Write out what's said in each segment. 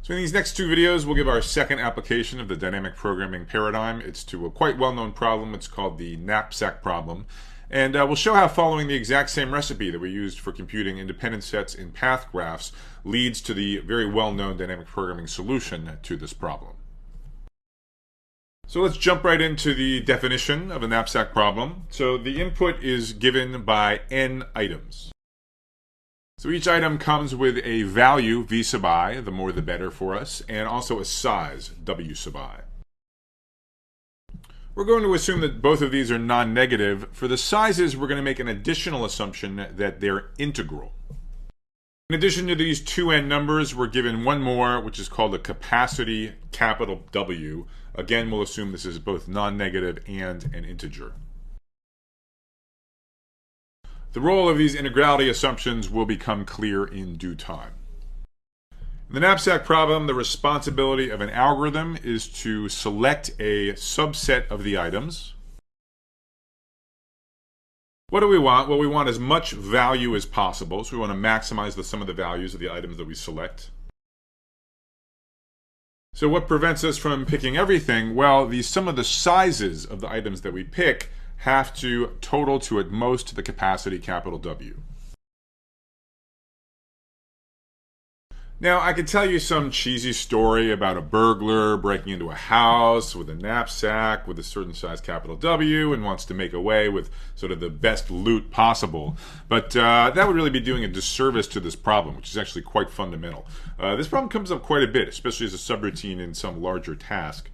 So in these next two videos, we'll give our second application of the dynamic programming paradigm. It's to a quite well-known problem. It's called the knapsack problem. And we'll show how following the exact same recipe that we used for computing independent sets in path graphs leads to the very well-known dynamic programming solution to this problem. So let's jump right into the definition of a knapsack problem. So the input is given by n items. So each item comes with a value, v sub I, the more the better for us, and also a size, w sub I. We're going to assume that both of these are non-negative. For the sizes, we're going to make an additional assumption that they're integral. In addition to these two n numbers, we're given one more, which is called a capacity, capital W. Again, we'll assume this is both non-negative and an integer. The role of these integrality assumptions will become clear in due time. In the knapsack problem, the responsibility of an algorithm is to select a subset of the items. What do we want? Well, we want as much value as possible, so we want to maximize the sum of the values of the items that we select. So what prevents us from picking everything? Well, the sum of the sizes of the items that we pick have to total to at most the capacity, capital W. Now, I could tell you some cheesy story about a burglar breaking into a house with a knapsack with a certain size, capital W, and wants to make away with sort of the best loot possible. But that would really be doing a disservice to this problem, which is actually quite fundamental. This problem comes up quite a bit, especially as a subroutine in some larger task.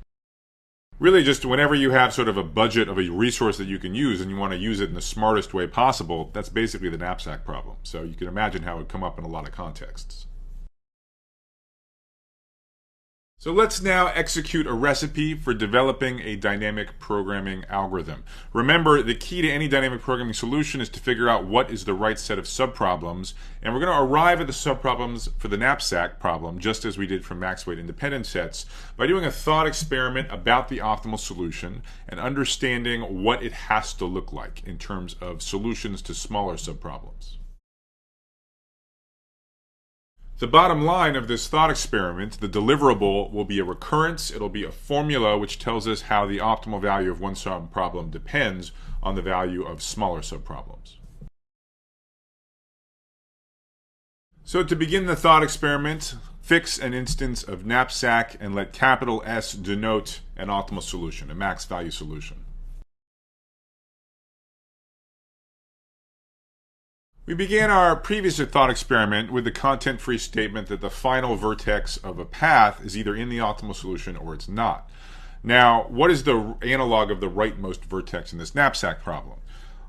Really, just whenever you have sort of a budget of a resource that you can use and you want to use it in the smartest way possible, that's basically the knapsack problem. So you can imagine how it would come up in a lot of contexts. So let's now execute a recipe for developing a dynamic programming algorithm. Remember, the key to any dynamic programming solution is to figure out what is the right set of subproblems, and we're going to arrive at the subproblems for the knapsack problem, just as we did for max-weight independent sets, by doing a thought experiment about the optimal solution and understanding what it has to look like in terms of solutions to smaller subproblems. The bottom line of this thought experiment, the deliverable, will be a recurrence. It'll be a formula which tells us how the optimal value of one subproblem depends on the value of smaller subproblems. So to begin the thought experiment, fix an instance of knapsack and let capital S denote an optimal solution, a max value solution. We began our previous thought experiment with the content-free statement that the final vertex of a path is either in the optimal solution or it's not. Now, what is the analog of the rightmost vertex in this knapsack problem?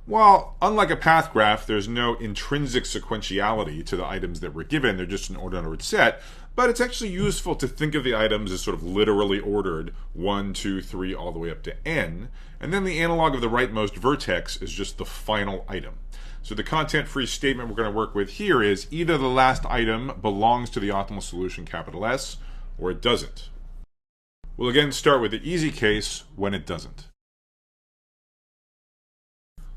Well, unlike a path graph, there's no intrinsic sequentiality to the items that we're given. They're just an ordered set. But it's actually useful to think of the items as sort of literally ordered 1, 2, 3, all the way up to n. And then the analog of the rightmost vertex is just the final item. So the content-free statement we're going to work with here is either the last item belongs to the optimal solution, capital S, or it doesn't. We'll again start with the easy case when it doesn't.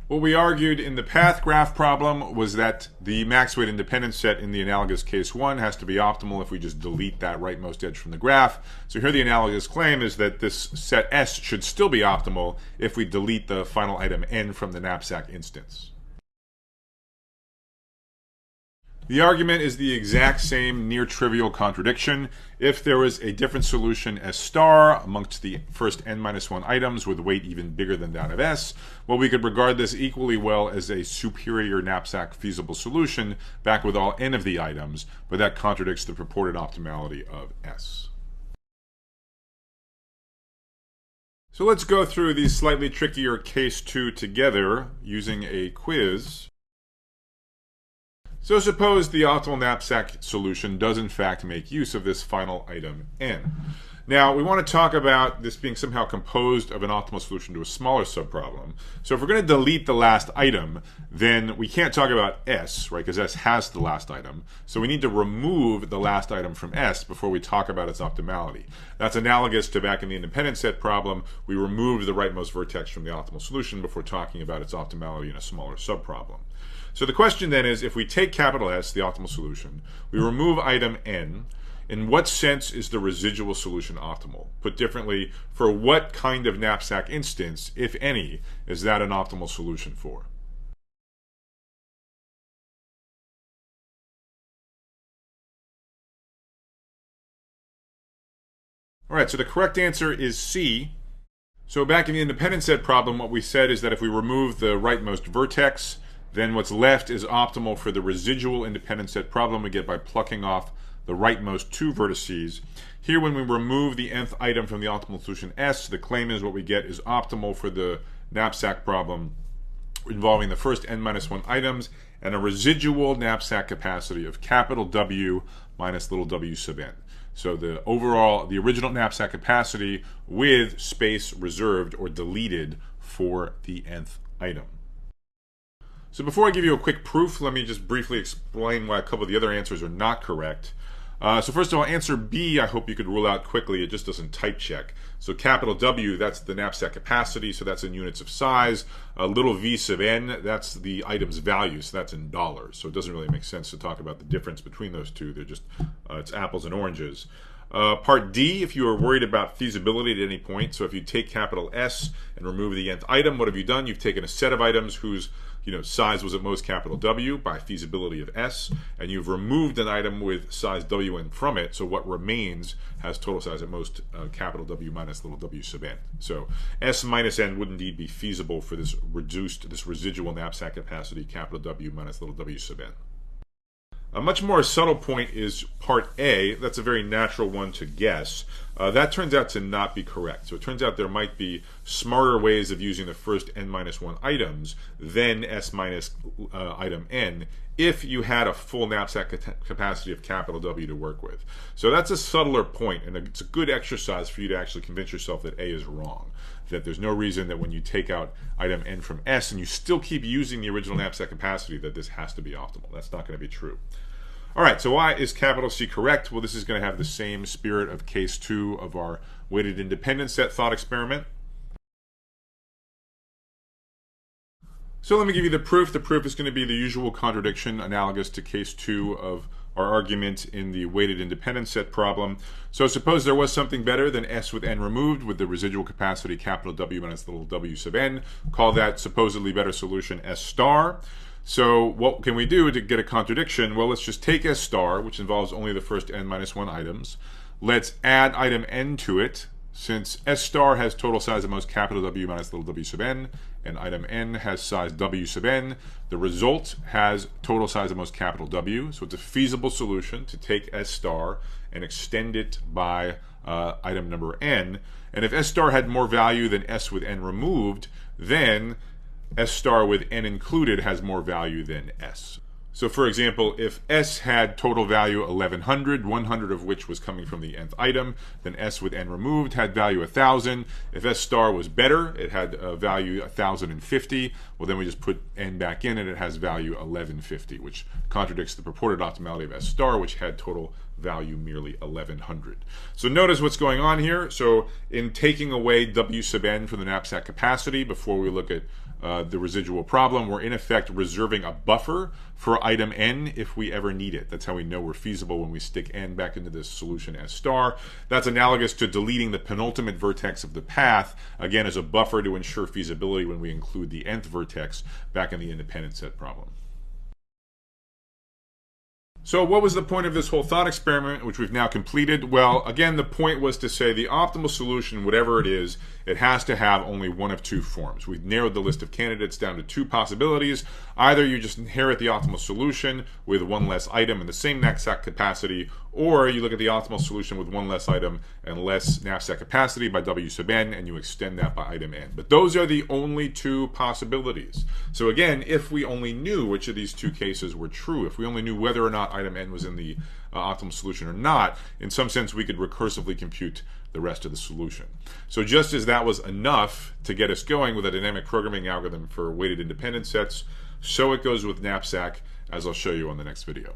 What we argued in the path graph problem was that the max-weight independent set in the analogous case 1 has to be optimal if we just delete that rightmost edge from the graph. So here the analogous claim is that this set S should still be optimal if we delete the final item n from the knapsack instance. The argument is the exact same near-trivial contradiction. If there was a different solution S star amongst the first n-1 items with weight even bigger than that of S, well, we could regard this equally well as a superior knapsack feasible solution back with all n of the items, but that contradicts the purported optimality of S. So let's go through the slightly trickier case 2 together using a quiz. So suppose the optimal knapsack solution does in fact make use of this final item n. Now, we want to talk about this being somehow composed of an optimal solution to a smaller subproblem. So if we're going to delete the last item, then we can't talk about S, right, because S has the last item. So we need to remove the last item from S before we talk about its optimality. That's analogous to back in the independent set problem. We removed the rightmost vertex from the optimal solution before talking about its optimality in a smaller subproblem. So the question then is, if we take capital S, the optimal solution, we remove item n, in what sense is the residual solution optimal? Put differently, for what kind of knapsack instance, if any, is that an optimal solution for? All right, so the correct answer is C. So back in the independent set problem, what we said is that if we remove the rightmost vertex, then what's left is optimal for the residual independent set problem we get by plucking off the rightmost two vertices. Here, when we remove the nth item from the optimal solution S, the claim is what we get is optimal for the knapsack problem involving the first n-1 items and a residual knapsack capacity of capital W minus little w sub n. So the original knapsack capacity with space reserved or deleted for the nth item. So before I give you a quick proof, let me just briefly explain why a couple of the other answers are not correct. So first of all, answer B, I hope you could rule out quickly. It just doesn't type check. So capital W, that's the knapsack capacity, so that's in units of size. Little v sub n, that's the item's value, so that's in dollars. So it doesn't really make sense to talk about the difference between those two. They're just, it's apples and oranges. Part D, if you are worried about feasibility at any point, so if you take capital S and remove the nth item, what have you done? You've taken a set of items whose size was at most capital W by feasibility of S, and you've removed an item with size Wn from it, so what remains has total size at most capital W minus little w sub n. So S minus n would indeed be feasible for this residual knapsack capacity, capital W minus little w sub n. A much more subtle point is part A. That's a very natural one to guess. That turns out to not be correct. So it turns out there might be smarter ways of using the first n-1 items than S minus item n if you had a full knapsack capacity of capital W to work with. So that's a subtler point, and it's a good exercise for you to actually convince yourself that A is wrong. That there's no reason that when you take out item n from S and you still keep using the original knapsack capacity that this has to be optimal. That's not going to be true. All right, so why is capital C correct? Well, this is going to have the same spirit of case 2 of our weighted independent set thought experiment. So let me give you the proof. The proof is going to be the usual contradiction analogous to case 2 of our argument in the weighted independent set problem. So suppose there was something better than S with n removed with the residual capacity capital W minus little w sub n. Call that supposedly better solution S star. So what can we do to get a contradiction? Well, let's just take S star, which involves only the first n-1 items. Let's add item n to it. Since S star has total size at most capital W minus little w sub n, and item n has size w sub n, the result has total size at most capital W. So it's a feasible solution to take S star and extend it by item number n. And if S star had more value than S with n removed, then S star with n included has more value than S. So for example, if S had total value 1100, 100 of which was coming from the nth item, then S with n removed had value 1000. If S star was better, it had value 1050. Well, then we just put n back in and it has value 1150, which contradicts the purported optimality of S star, which had total value merely 1100. So notice what's going on here. So in taking away W sub n from the knapsack capacity before we look at the residual problem, we're in effect reserving a buffer for item n if we ever need it. That's how we know we're feasible when we stick n back into this solution S star. That's analogous to deleting the penultimate vertex of the path, again as a buffer to ensure feasibility when we include the nth vertex back in the independent set problem. So what was the point of this whole thought experiment, which we've now completed? Well, again, the point was to say the optimal solution, whatever it is, it has to have only one of two forms. We've narrowed the list of candidates down to two possibilities. Either you just inherit the optimal solution with one less item and the same knapsack capacity, or you look at the optimal solution with one less item and less knapsack capacity by W sub n, and you extend that by item n. But those are the only two possibilities. So again, if we only knew which of these two cases were true, if we only knew whether or not item n was in the optimal solution or not, in some sense we could recursively compute the rest of the solution. So just as that was enough to get us going with a dynamic programming algorithm for weighted independent sets, so it goes with knapsack, as I'll show you on the next video.